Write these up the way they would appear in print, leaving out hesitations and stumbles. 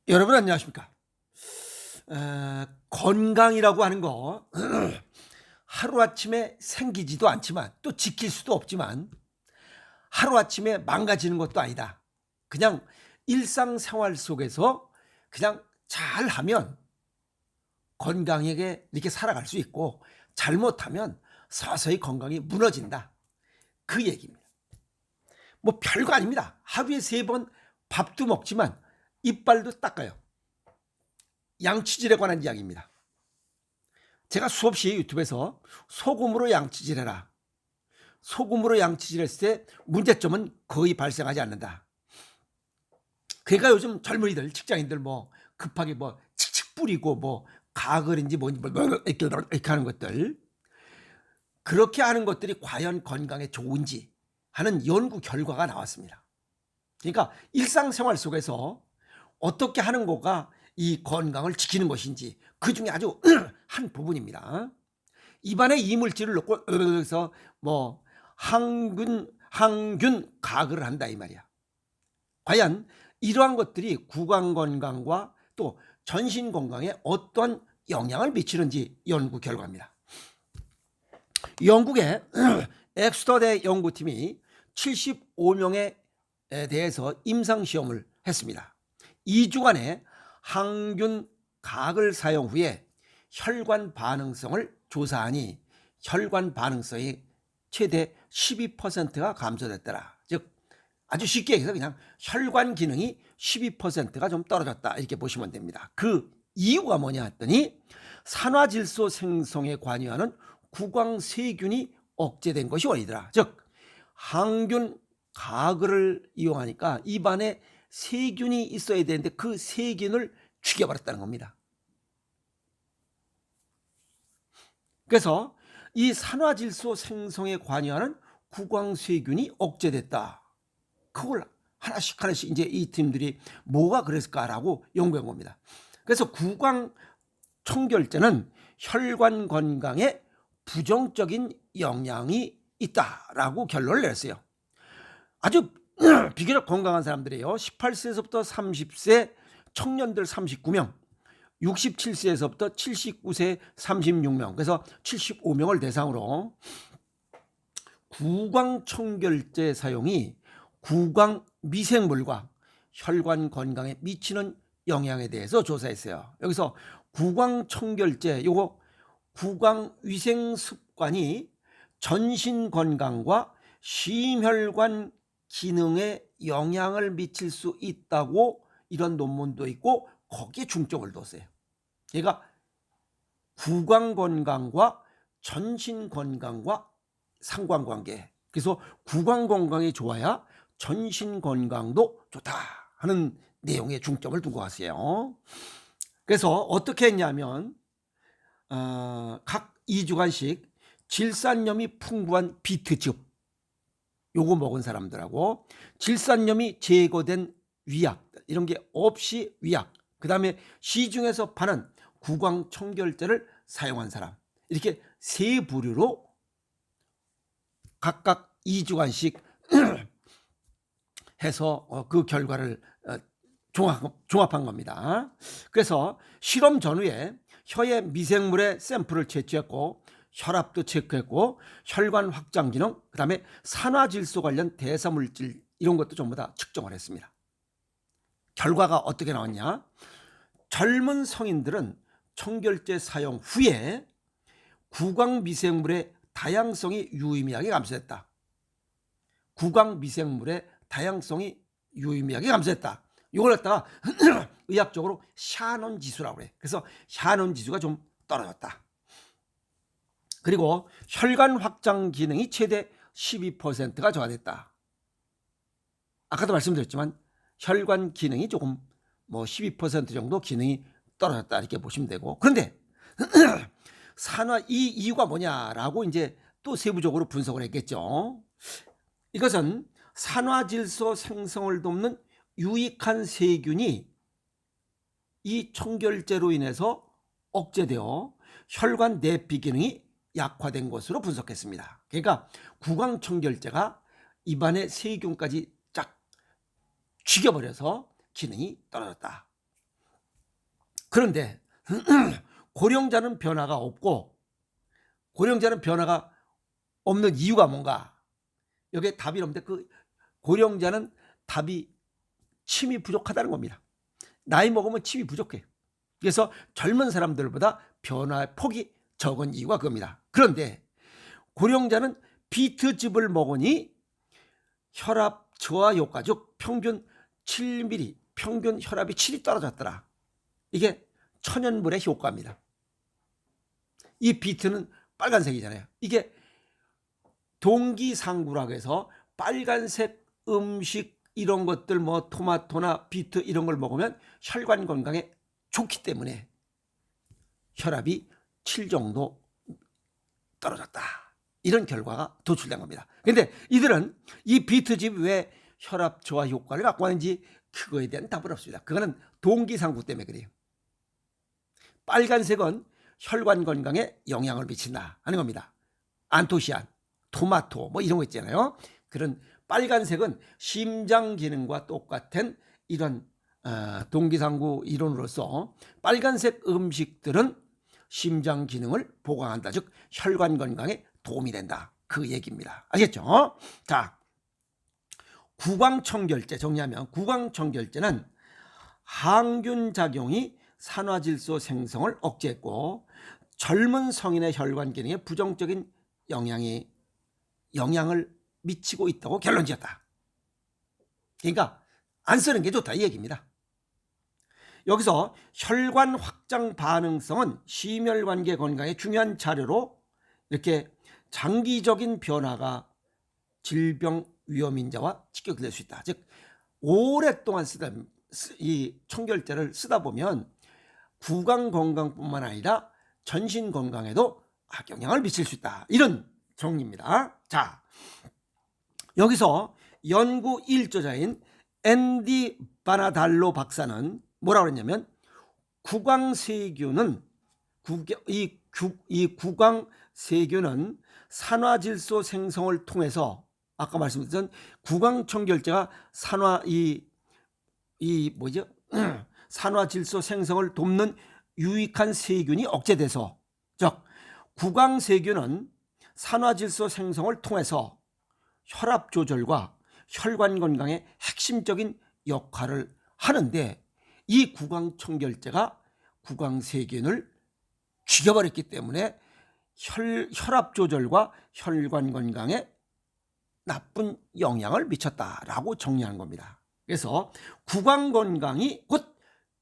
여러분 안녕하십니까? 건강이라고 하는 거 하루아침에 생기지도 않지만 또 지킬 수도 없지만 하루아침에 망가지는 것도 아니다. 그냥 일상생활 속에서 그냥 잘하면 건강하게 이렇게 살아갈 수 있고 잘못하면 서서히 건강이 무너진다. 그 얘기입니다. 뭐 별거 아닙니다. 하루에 3번 밥도 먹지만 이빨도 닦아요. 양치질에 관한 이야기입니다. 제가 수없이 유튜브에서 소금으로 양치질해라. 소금으로 양치질했을 때 문제점은 거의 발생하지 않는다. 그러니까 요즘 젊은이들, 직장인들 뭐 급하게 뭐 칙칙 뿌리고 뭐 가글인지 뭔지 이렇게 하는 것들, 그렇게 하는 것들이 과연 건강에 좋은지 하는 연구 결과가 나왔습니다. 그러니까 일상생활 속에서 어떻게 하는 거가 이 건강을 지키는 것인지 그 중에 아주 한 부분입니다. 입안에 이물질을 넣고 그래서 뭐 항균 가글을 한다 이 말이야. 과연 이러한 것들이 구강 건강과 또 전신 건강에 어떤 영향을 미치는지 연구 결과입니다. 영국의 엑스터대 연구팀이 75명에 대해서 임상시험을 했습니다. 2주간의 항균 각을 사용 후에 혈관 반응성을 조사하니 혈관 반응성이 최대 12%가 감소됐더라. 즉 아주 쉽게 얘기해서 그냥 혈관 기능이 12%가 좀 떨어졌다 이렇게 보시면 됩니다. 그 이유가 뭐냐 했더니 산화질소 생성에 관여하는 구강세균이 억제된 것이 원인이더라. 즉 항균 가글을 이용하니까 입안에 세균이 있어야 되는데 그 세균을 죽여버렸다는 겁니다. 그래서 이 산화질소 생성에 관여하는 구강세균이 억제됐다. 그걸 하나씩 이제 이 팀들이 뭐가 그랬을까라고 연구한 겁니다. 그래서 구강 청결제는 혈관 건강에 부정적인 영향이 있다라고 결론을 내렸어요. 아주 비교적 건강한 사람들이에요. 18세에서부터 30세 청년들 39명, 67세에서부터 79세 36명, 그래서 75명을 대상으로 구강 청결제 사용이 구강 미생물과 혈관 건강에 미치는 영향에 대해서 조사했어요. 여기서 구강 청결제, 요거 구강 위생 습관이 전신 건강과 심혈관 기능에 영향을 미칠 수 있다고 이런 논문도 있고 거기에 중점을 뒀어요. 그러니까 구강 건강과 전신 건강과 상관관계. 그래서 구강 건강이 좋아야 전신 건강도 좋다 하는 내용에 중점을 두고 왔어요. 그래서 어떻게 했냐면 각 2주간씩 질산염이 풍부한 비트즙 요거 먹은 사람들하고 질산염이 제거된 위약 이런 게 없이 위약, 그 다음에 시중에서 파는 구강 청결제를 사용한 사람, 이렇게 세 부류로 각각 2주간씩 해서 그 결과를 종합한 겁니다. 그래서 실험 전후에 혀의 미생물의 샘플을 채취했고 혈압도 체크했고 혈관 확장 기능, 그 다음에 산화질소 관련 대사물질 이런 것도 전부 다 측정을 했습니다. 결과가 어떻게 나왔냐? 젊은 성인들은 청결제 사용 후에 구강 미생물의 다양성이 유의미하게 감소했다. 구강 미생물의 다양성이 유의미하게 감소했다. 이걸 갖다가 의학적으로 샤논 지수라고 그래. 그래서 샤논 지수가 좀 떨어졌다. 그리고 혈관 확장 기능이 최대 12%가 저하됐다. 아까도 말씀드렸지만 혈관 기능이 조금 뭐 12% 정도 기능이 떨어졌다 이렇게 보시면 되고, 그런데 이 이유가 뭐냐라고 이제 또 세부적으로 분석을 했겠죠. 이것은 산화질소 생성을 돕는 유익한 세균이 이 청결제로 인해서 억제되어 혈관 내피 기능이 약화된 것으로 분석했습니다. 그러니까 구강 청결제가 입안의 세균까지 쫙 죽여버려서 기능이 떨어졌다. 그런데 고령자는 변화가 없고, 고령자는 변화가 없는 이유가 뭔가? 여기에 답이 없는데, 그 고령자는 답이 침이 부족하다는 겁니다. 나이 먹으면 침이 부족해. 그래서 젊은 사람들보다 변화의 폭이 적은 이유가 그겁니다. 그런데 고령자는 비트즙을 먹으니 혈압 저하 효과, 즉 평균 7mm, 평균 혈압이 7이 떨어졌더라. 이게 천연물의 효과입니다. 이 비트는 빨간색이잖아요. 이게 동기상구라고 해서 빨간색 음식 이런 것들, 뭐 토마토나 비트 이런 걸 먹으면 혈관 건강에 좋기 때문에 혈압이 7 정도 떨어졌다, 이런 결과가 도출된 겁니다. 그런데 이들은 이 비트즙이 왜 혈압 저하 효과를 갖고 하는지 그거에 대한 답은 없습니다. 그거는 동기상구 때문에 그래요. 빨간색은 혈관 건강에 영향을 미친다 하는 겁니다. 안토시안, 토마토 뭐 이런 거 있잖아요. 그런 빨간색은 심장 기능과 똑같은 이런 동기상구 이론으로서 빨간색 음식들은 심장 기능을 보강한다, 즉 혈관 건강에 도움이 된다, 그 얘기입니다. 알겠죠? 자, 구강청결제 정리하면, 구강청결제는 항균 작용이 산화질소 생성을 억제했고 젊은 성인의 혈관 기능에 부정적인 영향을 미치고 있다고 결론지었다. 그러니까 안 쓰는 게 좋다, 이 얘기입니다. 여기서 혈관 확장 반응성은 심혈관계 건강에 중요한 자료로 이렇게 장기적인 변화가 질병 위험 인자와 직결될 수 있다. 즉 오랫동안 이 청결제를 쓰다 보면 구강 건강뿐만 아니라 전신 건강에도 악영향을 미칠 수 있다, 이런 정리입니다. 자, 여기서 연구 1조자인 앤디 바나달로 박사는 뭐라고 그랬냐면, 구강세균은 이 구강세균은 산화질소 생성을 통해서, 아까 말씀드렸던 구강청결제가 산화질소 생성을 돕는 유익한 세균이 억제돼서, 즉 구강세균은 산화질소 생성을 통해서 혈압 조절과 혈관 건강에 핵심적인 역할을 하는데, 이 구강청결제가 구강세균을 죽여버렸기 때문에 혈압 조절과 혈관 건강에 나쁜 영향을 미쳤다라고 정리하는 겁니다. 그래서 구강 건강이 곧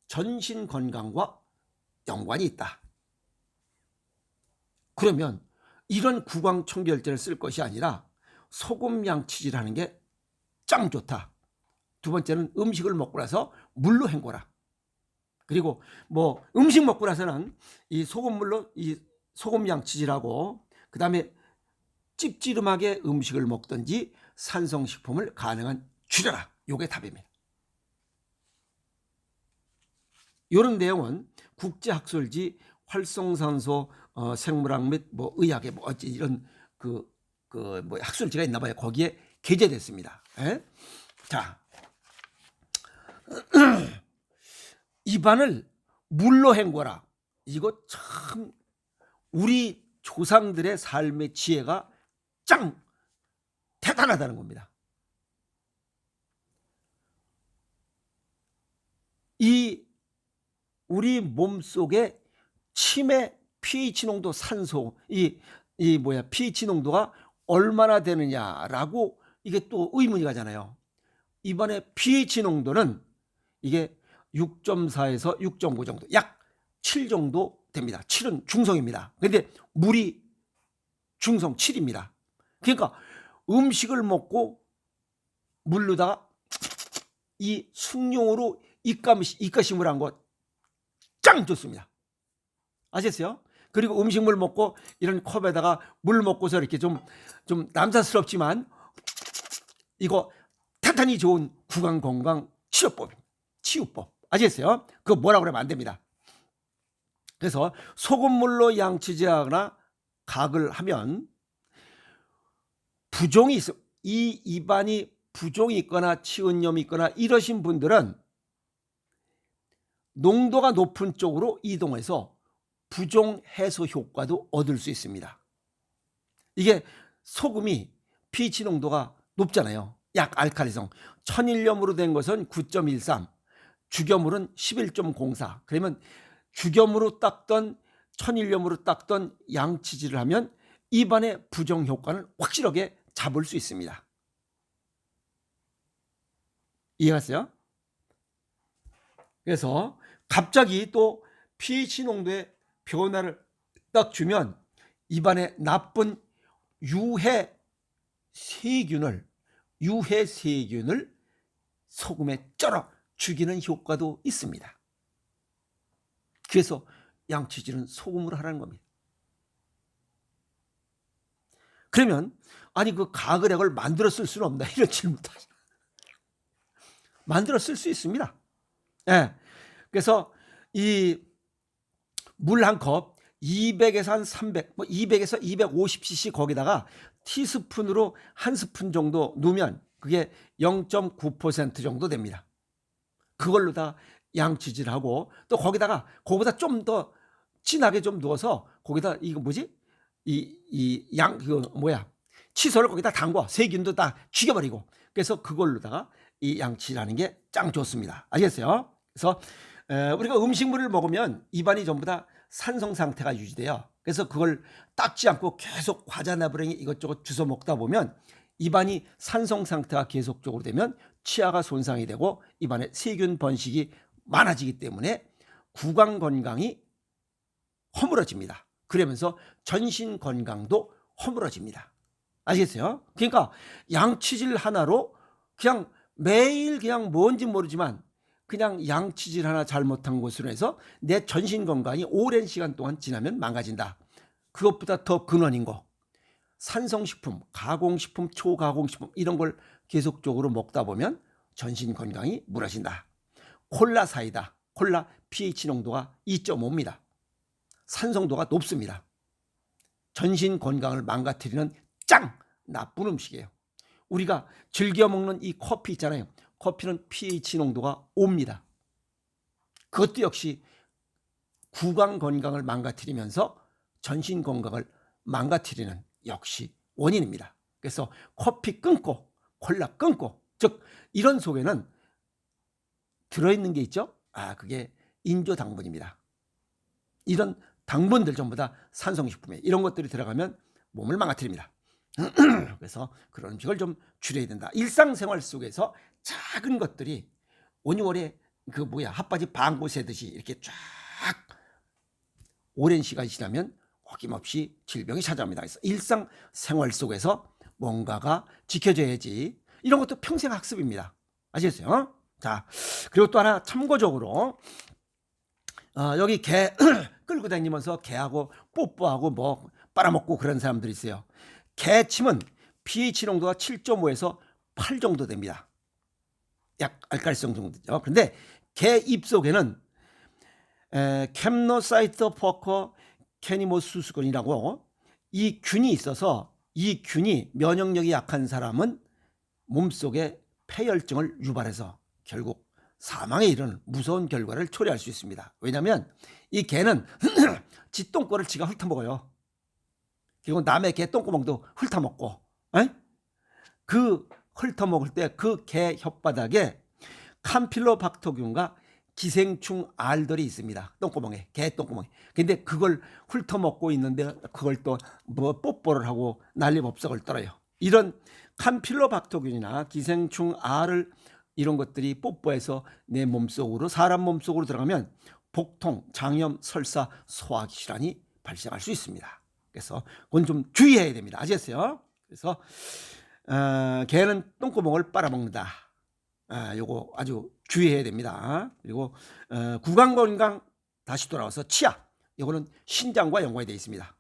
전신 건강과 연관이 있다. 그러면 이런 구강 청결제를 쓸 것이 아니라 소금 양치질하는 게 짱 좋다. 두 번째는 음식을 먹고 나서 물로 헹궈라. 그리고 뭐 음식 먹고 나서는 이 소금물로 이 소금 양치질하고, 그 다음에 찝찝하게 음식을 먹든지 산성식품을 가능한 줄여라. 요게 답입니다. 이런 내용은 국제학술지 활성산소 생물학 및 뭐 의학의 뭐 어찌 이런 뭐 학술지가 있나 봐요. 거기에 게재됐습니다. 에? 자, 입안을 물로 헹궈라. 이거 참 우리 조상들의 삶의 지혜가 짱 대단하다는 겁니다. 이 우리 몸속에 침의 pH 농도, 산소, pH 농도가 얼마나 되느냐라고 이게 또 의문이 가잖아요. 이번에 pH 농도는 이게 6.4에서 6.5 정도, 약 7 정도 됩니다. 7은 중성입니다. 근데 물이 중성 7입니다. 그러니까 음식을 먹고 물르다가 이 숭늉으로 입가심을 한 거 짱 좋습니다. 아셨어요? 그리고 음식물 먹고 이런 컵에다가 물 먹고서 이렇게 좀 남사스럽지만 이거 탄탄히 좋은 구강 건강 치료법입니다. 치유법. 아셨어요? 그거 뭐라고 그러면 안 됩니다. 그래서 소금물로 양치질하거나 각을 하면 부종이 있어, 이 입안이 부종이 있거나 치은염이 있거나 이러신 분들은 농도가 높은 쪽으로 이동해서 부종 해소 효과도 얻을 수 있습니다. 이게 소금이 pH 농도가 높잖아요. 약 알칼리성. 천일염으로 된 것은 9.13, 죽염물은 11.04. 그러면 죽염으로 닦던 천일염으로 닦던 양치질을 하면 입안의 부종 효과는 확실하게 잡을 수 있습니다. 이해갔어요? 그래서 갑자기 또 pH 농도의 변화를 딱 주면 입안에 나쁜 유해 세균을 소금에 쩔어 죽이는 효과도 있습니다. 그래서 양치질은 소금으로 하라는 겁니다. 그러면 아니 그 가글액을 만들어 쓸 수는 없나 이런 질문도 하죠. 만들어 쓸 수 있습니다. 예. 그래서 이 물 한 컵 200에서 한 300, 200에서 250cc 거기다가 티스푼으로 한 스푼 정도 넣으면 그게 0.9% 정도 됩니다. 그걸로 다 양치질하고 또 거기다가 그거보다 좀 더 진하게 좀 넣어서 거기다 이거 뭐지? 칫솔을 거기다 담궈 세균도 다 죽여버리고 그래서 그걸로다가 이 양치질하는 게 짱 좋습니다. 알겠어요? 그래서 우리가 음식물을 먹으면 입안이 전부 다 산성 상태가 유지돼요. 그래서 그걸 닦지 않고 계속 과자 나부랭이 이것저것 주워 먹다 보면 입안이 산성 상태가 계속적으로 되면 치아가 손상이 되고 입안에 세균 번식이 많아지기 때문에 구강 건강이 허물어집니다. 그러면서 전신 건강도 허물어집니다. 아시겠어요? 그러니까 양치질 하나로 그냥 매일 그냥 뭔지 모르지만 그냥 양치질 하나 잘못한 것으로 해서 내 전신 건강이 오랜 시간 동안 지나면 망가진다. 그것보다 더 근원인 거. 산성식품, 가공식품, 초가공식품 이런 걸 계속적으로 먹다 보면 전신 건강이 무너진다. 콜라 사이다. 콜라 pH 농도가 2.5입니다. 산성도가 높습니다. 전신 건강을 망가뜨리는 짱 나쁜 음식이에요. 우리가 즐겨 먹는 이 커피 있잖아요. 커피는 pH 농도가 5입니다. 그것도 역시 구강 건강을 망가뜨리면서 전신 건강을 망가뜨리는 역시 원인입니다. 그래서 커피 끊고 콜라 끊고 즉 이런 속에는 들어있는 게 있죠. 그게 인조당분입니다. 이런 당분들 전부 다 산성식품에 이런 것들이 들어가면 몸을 망가뜨립니다. 그래서 그런 음식을 좀 줄여야 된다. 일상생활 속에서 작은 것들이 온유월에 핫바지 방구 새듯이 이렇게 쫙 오랜 시간이 지나면 어김없이 질병이 찾아옵니다. 그래서 일상생활 속에서 뭔가가 지켜져야지. 이런 것도 평생 학습입니다. 아시겠어요? 자, 그리고 또 하나 참고적으로 여기 개 끌고 다니면서 개하고 뽀뽀하고 뭐 빨아먹고 그런 사람들이 있어요. 개침은 pH 농도가 7.5에서 8 정도 됩니다. 약 알칼리성 정도죠. 그런데 개 입속에는 캠노사이트 퍼커 캐니모수스건이라고 이 균이 있어서 이 균이 면역력이 약한 사람은 몸속에 폐혈증을 유발해서 결국 사망에 이르는 무서운 결과를 초래할 수 있습니다. 왜냐하면 이 개는 지 똥꼬를 지가 훑어먹어요. 그리고 남의 개 똥구멍도 훑어먹고 그 훑어먹을 때 그 개 혓바닥에 캄필로박터균과 기생충 알들이 있습니다. 똥구멍에, 개 똥구멍에. 근데 그걸 훑어먹고 있는데 그걸 또 뭐 뽀뽀를 하고 난리법석을 떨어요. 이런 캄필로박터균이나 기생충 알을 이런 것들이 뽀뽀해서 내 몸속으로 사람 몸속으로 들어가면 복통, 장염, 설사, 소화기 질환이 발생할 수 있습니다. 그래서 그건 좀 주의해야 됩니다. 아시겠어요? 그래서 개는 똥구멍을 빨아먹는다. 요거 아주 주의해야 됩니다. 그리고 구강 건강 다시 돌아와서 치아. 요거는 신장과 연관이 되어 있습니다.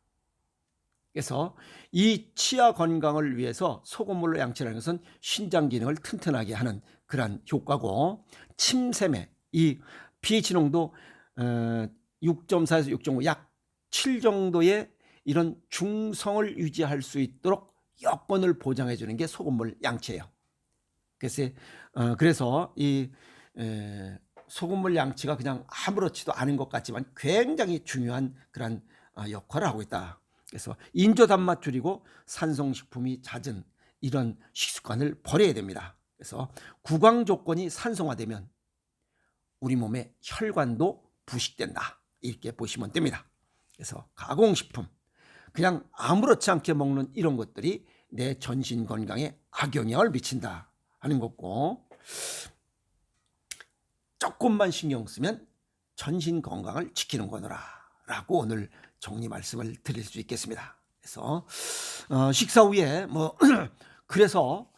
그래서 이 치아 건강을 위해서 소금물로 양치하는 것은 신장 기능을 튼튼하게 하는 그러한 효과고 침샘에 이 pH 농도 6.4에서 6.5 약 7 정도의 이런 중성을 유지할 수 있도록 여건을 보장해 주는 게 소금물 양치예요. 그래서 이 소금물 양치가 그냥 아무렇지도 않은 것 같지만 굉장히 중요한 그런 역할을 하고 있다. 그래서 인조 단맛 줄이고 산성식품이 잦은 이런 식습관을 버려야 됩니다. 그래서 구강 조건이 산성화되면 우리 몸의 혈관도 부식된다. 이렇게 보시면 됩니다. 그래서 가공식품, 그냥 아무렇지 않게 먹는 이런 것들이 내 전신 건강에 악영향을 미친다 하는 거고, 조금만 신경 쓰면 전신 건강을 지키는 거노라 라고 오늘 정리 말씀을 드릴 수 있겠습니다. 그래서 식사 후에 뭐 그래서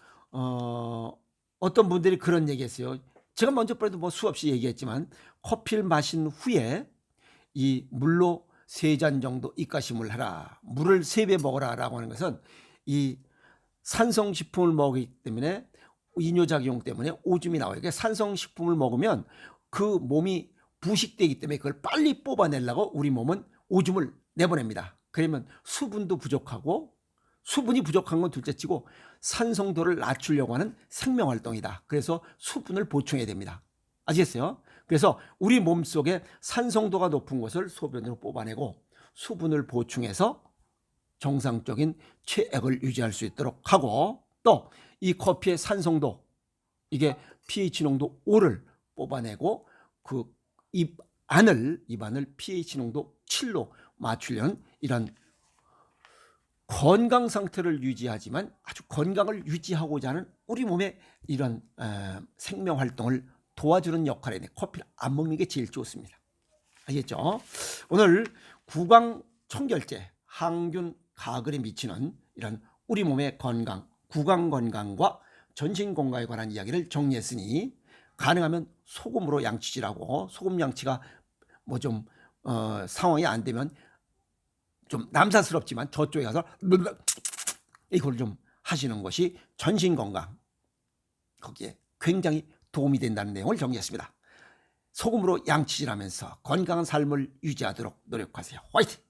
어떤 분들이 그런 얘기했어요. 제가 먼저 번에도 뭐 수없이 얘기했지만 커피를 마신 후에 이 물로 3잔 정도 입가심을 하라, 물을 3배 먹어라 라고 하는 것은 이 산성식품을 먹기 때문에 이뇨작용 때문에 오줌이 나와요. 그러니까 산성식품을 먹으면 그 몸이 부식되기 때문에 그걸 빨리 뽑아내려고 우리 몸은 오줌을 내보냅니다. 그러면 수분도 부족하고, 수분이 부족한 건 둘째치고 산성도를 낮추려고 하는 생명활동이다. 그래서 수분을 보충해야 됩니다. 아시겠어요? 그래서 우리 몸속에 산성도가 높은 것을 소변으로 뽑아내고 수분을 보충해서 정상적인 체액을 유지할 수 있도록 하고, 또 이 커피의 산성도, 이게 pH 농도 5를 뽑아내고 그 입 안을 pH 농도 7로 맞추려는 이런 건강 상태를 유지하지만 아주 건강을 유지하고자 하는 우리 몸의 이런 생명 활동을 도와주는 역할에 커피를 안 먹는 게 제일 좋습니다. 아시겠죠? 오늘 구강 청결제, 항균 가글에 미치는 이런 우리 몸의 건강, 구강 건강과 전신 건강에 관한 이야기를 정리했으니, 가능하면 소금으로 양치질하고, 소금 양치가 뭐 좀 상황이 안 되면 좀 남사스럽지만 저쪽에 가서 이걸 좀 하시는 것이 전신 건강, 거기에 굉장히 도움이 된다는 내용을 정리했습니다. 소금으로 양치질하면서 건강한 삶을 유지하도록 노력하세요. 화이팅!